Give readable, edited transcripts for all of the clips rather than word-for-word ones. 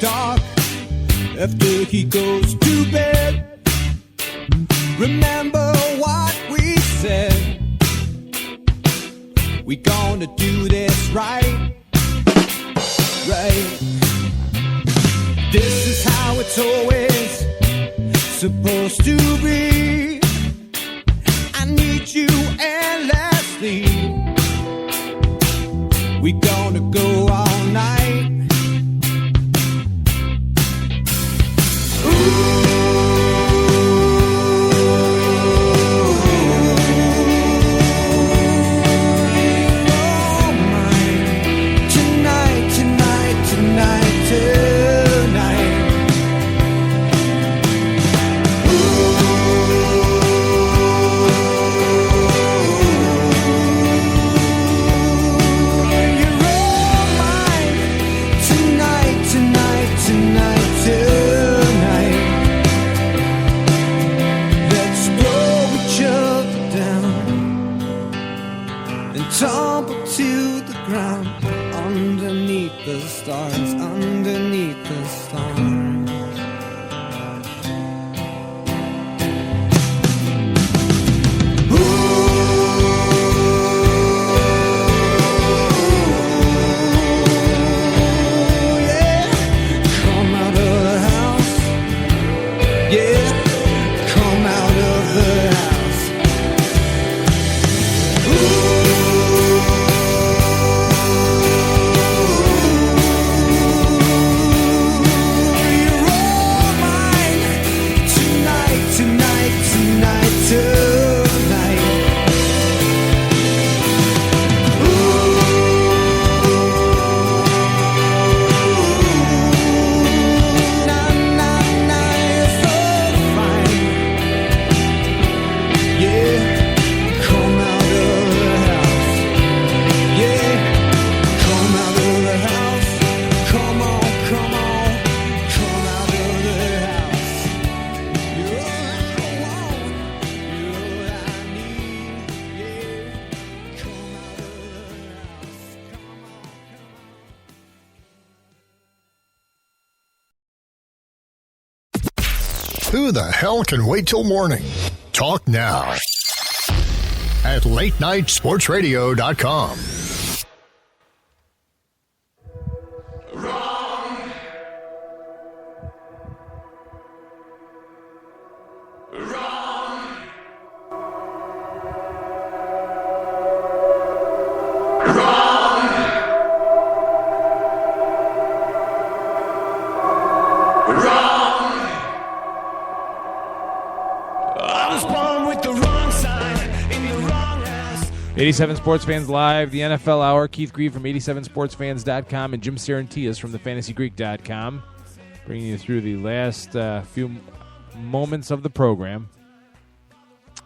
dark after he goes to bed. Remember what we said. We gonna do this right, right. This is how it's always supposed to be. I need you endlessly. We gonna go all night. Tumble to the ground underneath the stars, underneath the stars. Who the hell can wait till morning? Talk now at latenightsportsradio.com. I was born with the wrong sign in the wrong ass. 87 Sports Fans Live, the NFL Hour. Keith Grieve from 87sportsfans.com and Jim Saranteas from thefantasygreek.com. Bringing you through the last few moments of the program.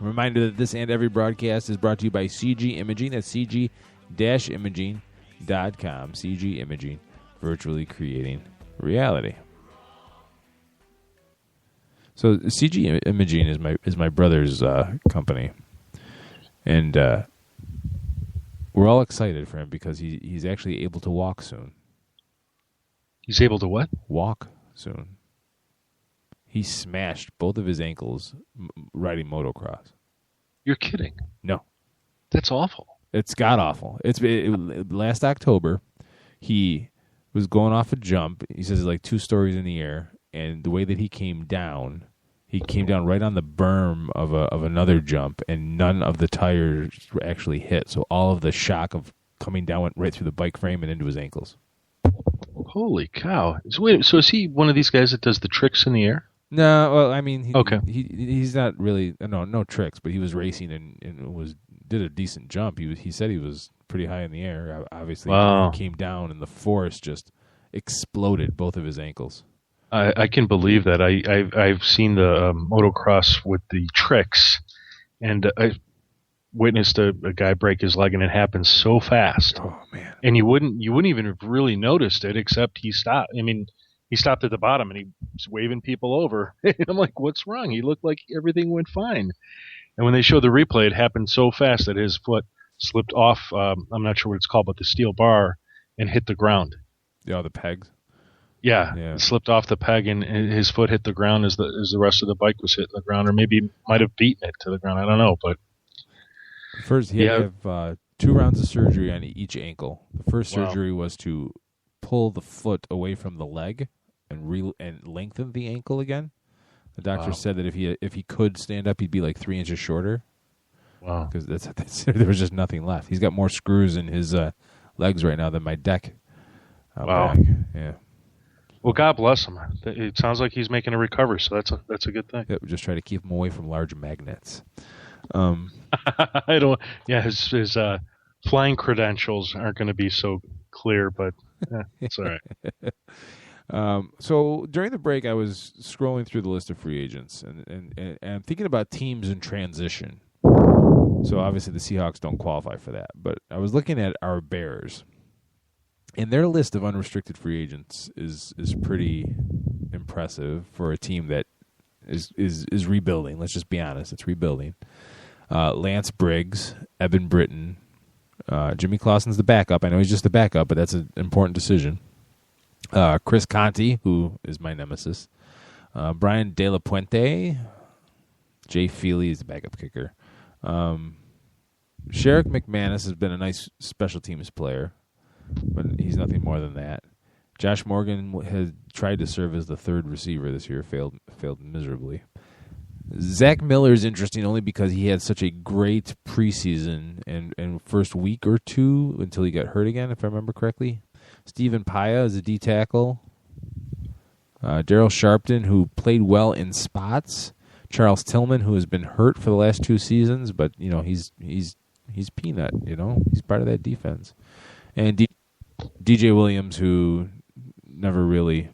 A reminder that this and every broadcast is brought to you by CG Imaging. That's CG-imaging.com. CG Imaging, virtually creating reality. So CG Imaging is my brother's company, and we're all excited for him because he's actually able to walk soon. He's able to what? Walk soon. He smashed both of his ankles riding motocross. You're kidding. No. That's awful. It's god-awful. Last October, he was going off a jump. He says it's like 2 stories in the air, and the way that he came down right on the berm of another jump, and none of the tires were actually hit. So all of the shock of coming down went right through the bike frame and into his ankles. Holy cow. So is he one of these guys that does the tricks in the air? No, well, I mean, okay. He's not really no tricks, but he was racing and did a decent jump. He said he was pretty high in the air. Obviously, wow. He came down and the force just exploded both of his ankles. I can believe that. I've seen the motocross with the tricks, and I witnessed a guy break his leg, and it happened so fast. Oh man! And you wouldn't even have really noticed it, except he stopped. I mean, he stopped at the bottom and he was waving people over. I'm like, what's wrong? He looked like everything went fine. And when they showed the replay, it happened so fast that his foot slipped off. I'm not sure what it's called, but the steel bar, and hit the ground. Yeah, the pegs. Yeah, slipped off the peg and his foot hit the ground as the rest of the bike was hitting the ground, or maybe might have beaten it to the ground. I don't know, but first he had to have 2 rounds of surgery on each ankle. The first surgery was to pull the foot away from the leg and lengthen the ankle again. The doctor said that if he could stand up, he'd be like 3 inches shorter. Wow, because there was just nothing left. He's got more screws in his legs right now than my deck. Wow. Back. Yeah. Well, God bless him. It sounds like he's making a recovery, so that's a good thing. Yeah, we just try to keep him away from large magnets. I don't. Yeah, his flying credentials aren't going to be so clear, but it's all right. So during the break, I was scrolling through the list of free agents, and I'm thinking about teams in transition. So obviously the Seahawks don't qualify for that, but I was looking at our Bears. And their list of unrestricted free agents is pretty impressive for a team that is rebuilding. Let's just be honest, it's rebuilding. Lance Briggs, Evan Britton, Jimmy Clausen's the backup. I know he's just the backup, but that's an important decision. Chris Conte, who is my nemesis. Brian De La Puente. Jay Feely is the backup kicker. Sherrick McManus has been a nice special teams player, but he's nothing more than that. Josh Morgan has tried to serve as the third receiver this year, failed miserably. Zach Miller is interesting only because he had such a great preseason and first week or two until he got hurt again, if I remember correctly. Stephen Paya is a D tackle. Daryl Sharpton, who played well in spots. Charles Tillman, who has been hurt for the last 2 seasons, but he's peanut. He's part of that defense. And DJ Williams, who never really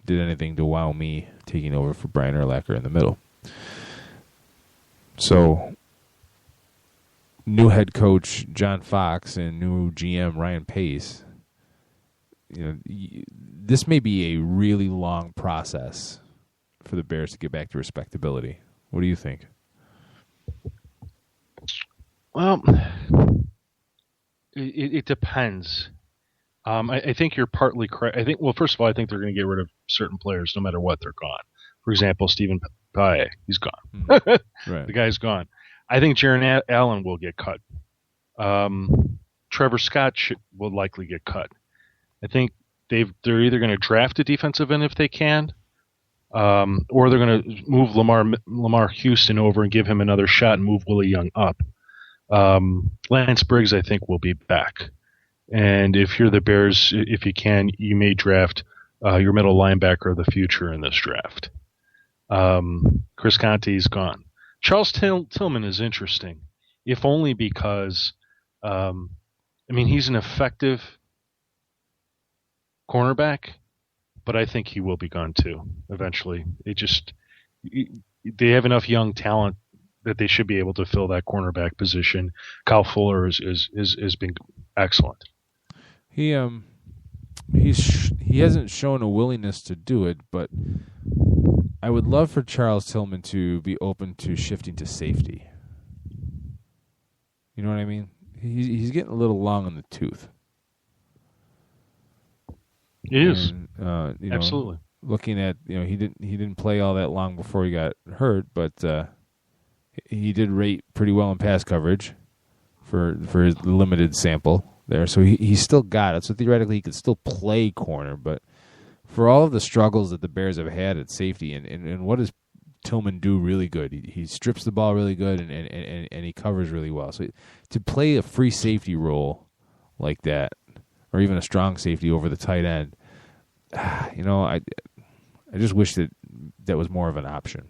did anything to wow me, taking over for Brian Urlacher in the middle. So, new head coach John Fox and new GM Ryan Pace. This may be a really long process for the Bears to get back to respectability. What do you think? Well, it depends. I think you're partly correct. First of all, I think they're going to get rid of certain players no matter what. They're gone. For example, Stephen Paye, he's gone. Right. The guy's gone. I think Jaron Allen will get cut. Trevor Scott will likely get cut. I think they're either going to draft a defensive end if they can, or they're going to move Lamar Houston over and give him another shot and move Willie Young up. Lance Briggs, I think, will be back. And if you're the Bears, if you can, you may draft your middle linebacker of the future in this draft. Chris Conte's gone. Charles Tillman is interesting, if only because, he's an effective cornerback, but I think he will be gone too eventually. They have enough young talent that they should be able to fill that cornerback position. Kyle Fuller has been excellent. He hasn't shown a willingness to do it, but I would love for Charles Tillman to be open to shifting to safety. You know what I mean? He's getting a little long in the tooth. He is. And, absolutely. Looking at he didn't play all that long before he got hurt, but he did rate pretty well in pass coverage for his limited sample there. So he's still got it. So theoretically, he could still play corner. But for all of the struggles that the Bears have had at safety, and what does Tillman do really good? He strips the ball really good, and he covers really well. So to play a free safety role like that, or even a strong safety over the tight end, I just wish that was more of an option.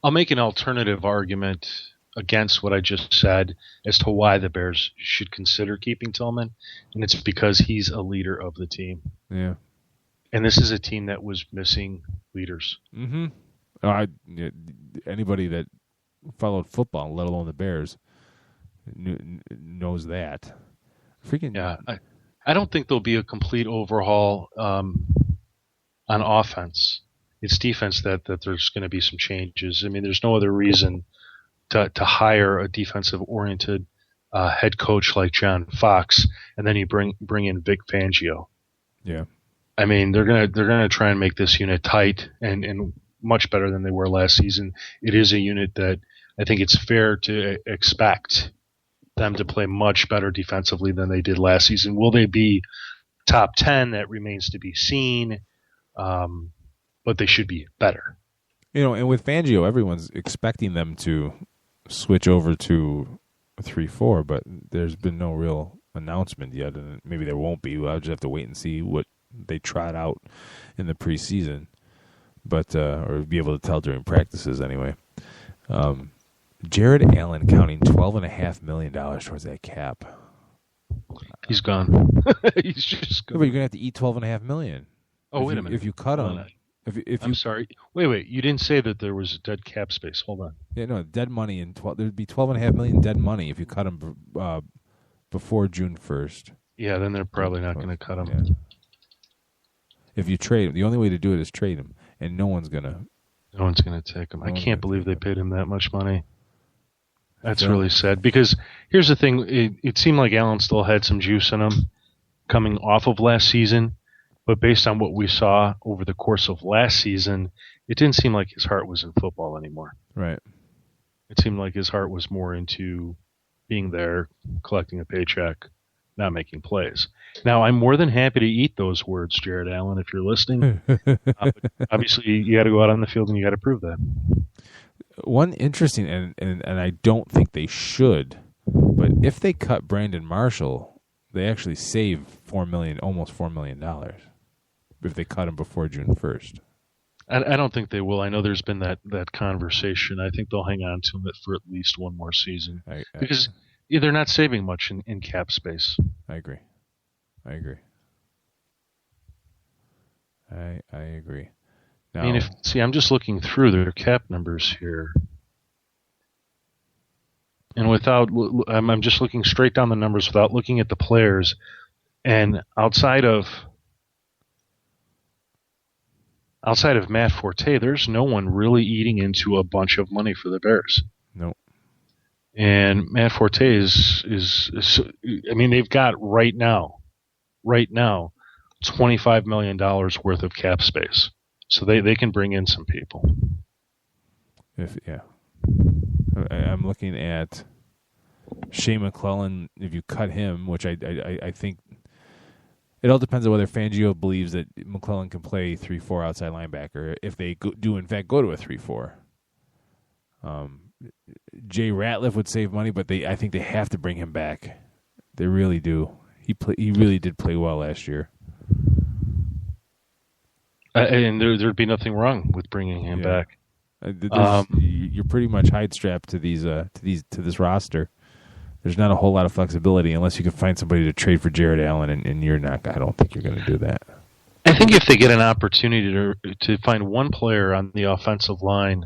I'll make an alternative argument against what I just said as to why the Bears should consider keeping Tillman, and it's because he's a leader of the team. Yeah. And this is a team that was missing leaders. Mm-hmm. Anybody that followed football, let alone the Bears, knows that. Yeah. I don't think there'll be a complete overhaul on offense. It's defense that there's going to be some changes. There's no other reason to hire a defensive-oriented head coach like John Fox, and then you bring in Vic Fangio. Yeah. I mean, they're gonna try and make this unit tight and much better than they were last season. It is a unit that I think it's fair to expect them to play much better defensively than they did last season. Will they be top 10? That remains to be seen. But they should be better. And with Fangio, everyone's expecting them to switch over to 3-4, but there's been no real announcement yet, and maybe there won't be. I'll just have to wait and see what they trot out in the preseason, but or be able to tell during practices anyway. Jared Allen counting $12.5 million towards that cap. He's gone. He's just gone. But you're gonna have to eat $12.5 million. Oh, wait a minute. If you cut him. I'm sorry. Wait. You didn't say that there was dead cap space. Hold on. Yeah, no, dead money there'd be $12.5 million dead money if you cut him before June 1st. Yeah, then they're probably not going to cut him. Yeah. If you trade him, the only way to do it is trade him, and no one's gonna take him. I can't believe they paid him that much money. That's really sad. Because here's the thing: it seemed like Allen still had some juice in him coming off of last season. But based on what we saw over the course of last season, it didn't seem like his heart was in football anymore. Right. It seemed like his heart was more into being there, collecting a paycheck, not making plays. Now, I'm more than happy to eat those words, Jared Allen, if you're listening. But obviously, you got to go out on the field and you got to prove that. One interesting, and I don't think they should, but if they cut Brandon Marshall, they actually save almost $4 million. If they cut him before June 1st. I don't think they will. I know there's been that conversation. I think they'll hang on to him for at least one more season. Because they're not saving much in cap space. I agree. Now, I mean, I'm just looking through their cap numbers here. And I'm just looking straight down the numbers without looking at the players. And outside of Matt Forte, there's no one really eating into a bunch of money for the Bears. No. And Matt Forte is I mean, they've got right now, $25 million worth of cap space. So they can bring in some people. I'm looking at Shea McClellan. If you cut him, which I think it all depends on whether Fangio believes that McClellan can play 3-4 outside linebacker. If they do in fact go to a 3-4, Jay Ratliff would save money, but I think they have to bring him back. They really do. He really did play well last year. And there'd be nothing wrong with bringing him back. You're pretty much hide strapped to this roster. There's not a whole lot of flexibility unless you can find somebody to trade for Jared Allen, and you're not. I don't think you're going to do that. I think if they get an opportunity to find one player on the offensive line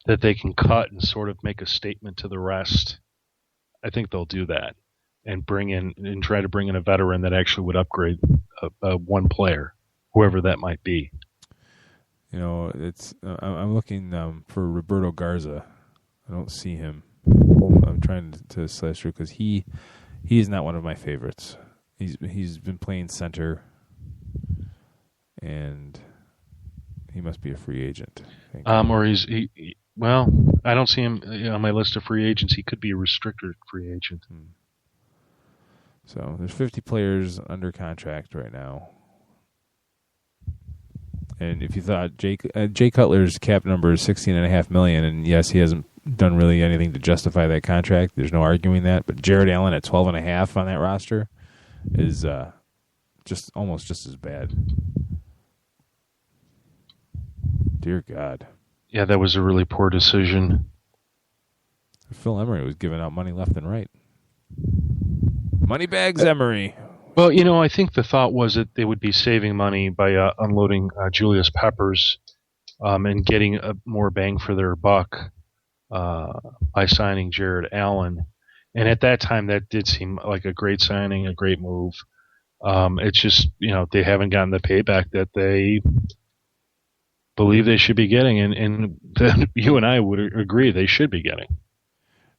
that they can cut and sort of make a statement to the rest, I think they'll do that and try to bring in a veteran that actually would upgrade one player, whoever that might be. I'm looking for Roberto Garza. I don't see him. I'm trying to slash through because he is not one of my favorites. He's been playing center, and he must be a free agent. Or I don't see him on my list of free agents. He could be a restricted free agent. So there's 50 players under contract right now. And if you thought Jay Cutler's cap number is $16.5 million, and yes, he hasn't done really anything to justify that contract. There's no arguing that. But Jared Allen at $12.5 on that roster is almost just as bad. Dear God. Yeah, that was a really poor decision. Phil Emery was giving out money left and right. Money bags, Emery. Well, I think the thought was that they would be saving money by unloading Julius Peppers and getting more bang for their buck by signing Jared Allen. And at that time, that did seem like a great signing, a great move. It's just, they haven't gotten the payback that they believe they should be getting. And you and I would agree they should be getting.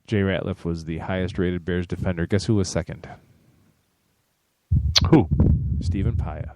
Jay Ratliff was the highest-rated Bears defender. Guess who was second? Who? Stephen Paya.